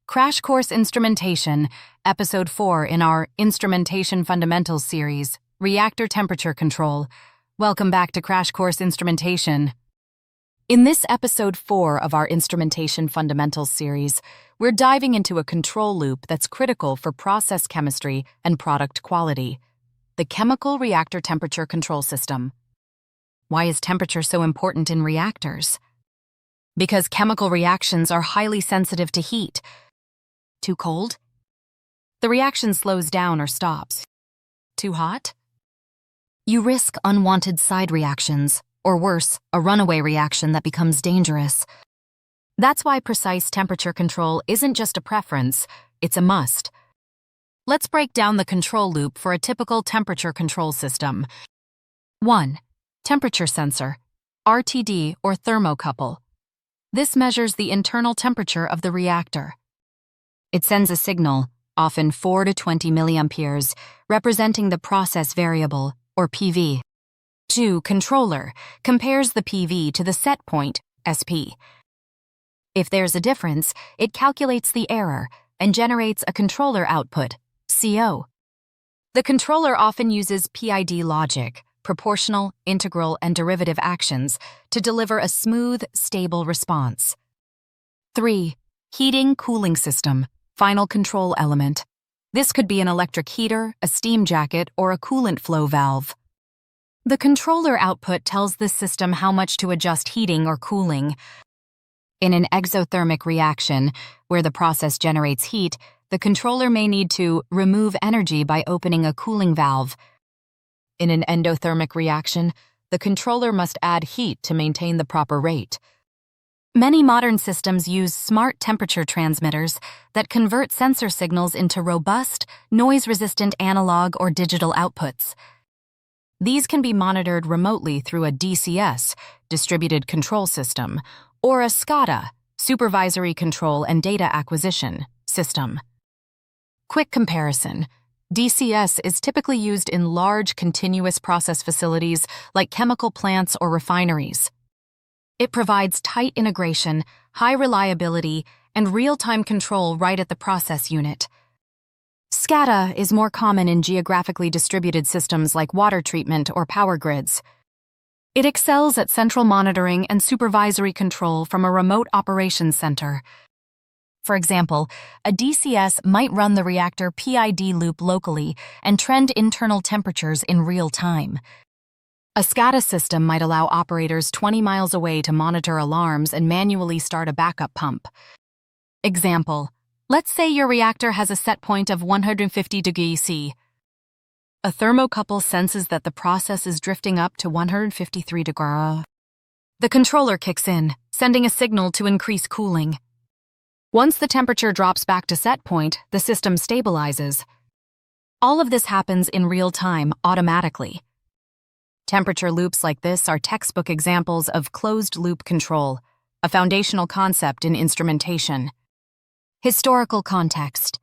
Crash Course Instrumentation, Episode 4 in our Instrumentation Fundamentals series, Reactor Temperature Control. Welcome back to Crash Course Instrumentation. In this Episode 4 of our Instrumentation Fundamentals series, we're diving into a control loop that's critical for process chemistry and product quality, the Chemical Reactor Temperature Control System. Why is temperature so important in reactors? Because chemical reactions are highly sensitive to heat. Too cold? The reaction slows down or stops. Too hot? You risk unwanted side reactions, or worse, a runaway reaction that becomes dangerous. That's why precise temperature control isn't just a preference, it's a must. Let's break down the control loop for a typical temperature control system. 1. Temperature sensor, RTD or thermocouple. This measures the internal temperature of the reactor. It sends a signal, often 4 to 20 milliamperes, representing the process variable, or PV. 2. Controller compares the PV to the set point, SP. If there's a difference, it calculates the error and generates a controller output, CO. The controller often uses PID logic, proportional, integral, and derivative actions to deliver a smooth, stable response. 3. Heating-cooling system, final control element. This could be an electric heater, a steam jacket, or a coolant flow valve. The controller output tells this system how much to adjust heating or cooling. In an exothermic reaction, where the process generates heat, the controller may need to remove energy by opening a cooling valve. In an endothermic reaction, the controller must add heat to maintain the proper rate. Many modern systems use smart temperature transmitters that convert sensor signals into robust, noise-resistant analog or digital outputs. These can be monitored remotely through a DCS, distributed control system, or a SCADA, supervisory control and data acquisition, system. Quick comparison. DCS is typically used in large continuous process facilities like chemical plants or refineries. It provides tight integration, high reliability, and real-time control right at the process unit. SCADA is more common in geographically distributed systems like water treatment or power grids. It excels at central monitoring and supervisory control from a remote operations center. For example, a DCS might run the reactor PID loop locally and trend internal temperatures in real time. A SCADA system might allow operators 20 miles away to monitor alarms and manually start a backup pump. Example, let's say your reactor has a set point of 150 degrees C. A thermocouple senses that the process is drifting up to 153 degrees. The controller kicks in, sending a signal to increase cooling. Once the temperature drops back to set point, the system stabilizes. All of this happens in real time, automatically. Temperature loops like this are textbook examples of closed-loop control, a foundational concept in instrumentation. Historical context.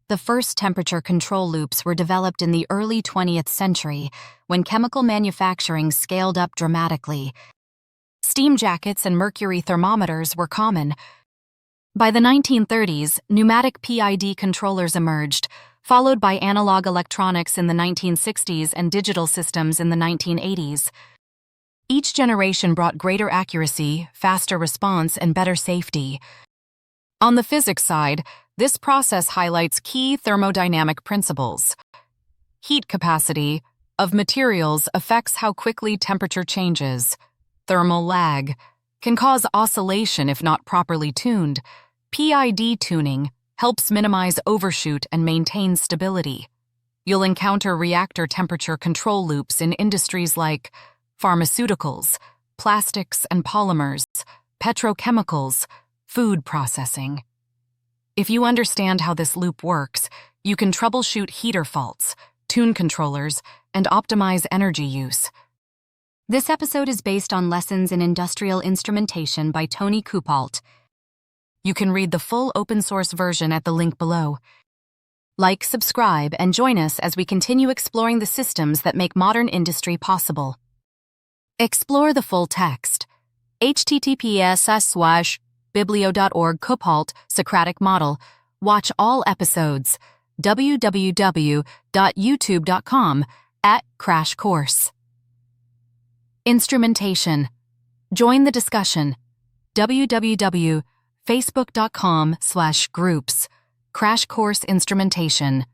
The first temperature control loops were developed in the early 20th century, when chemical manufacturing scaled up dramatically. Steam jackets and mercury thermometers were common. By the 1930s, pneumatic PID controllers emerged, followed by analog electronics in the 1960s and digital systems in the 1980s. Each generation brought greater accuracy, faster response, and better safety. On the physics side, this process highlights key thermodynamic principles. Heat capacity of materials affects how quickly temperature changes. Thermal lag can cause oscillation if not properly tuned. PID tuning helps minimize overshoot and maintain stability. You'll encounter reactor temperature control loops in industries like pharmaceuticals, plastics and polymers, petrochemicals, food processing. If you understand how this loop works, you can troubleshoot heater faults, tune controllers, and optimize energy use. This episode is based on lessons in industrial instrumentation by Tony Coupault. You can read the full open-source version at the link below. Like, subscribe, and join us as we continue exploring the systems that make modern industry possible. Explore the full text. https://biblio.org Coupault Socratic Model Watch all episodes. www.youtube.com/Crash Course. Instrumentation. Join the discussion. www.facebook.com/groups/Crash Course Instrumentation.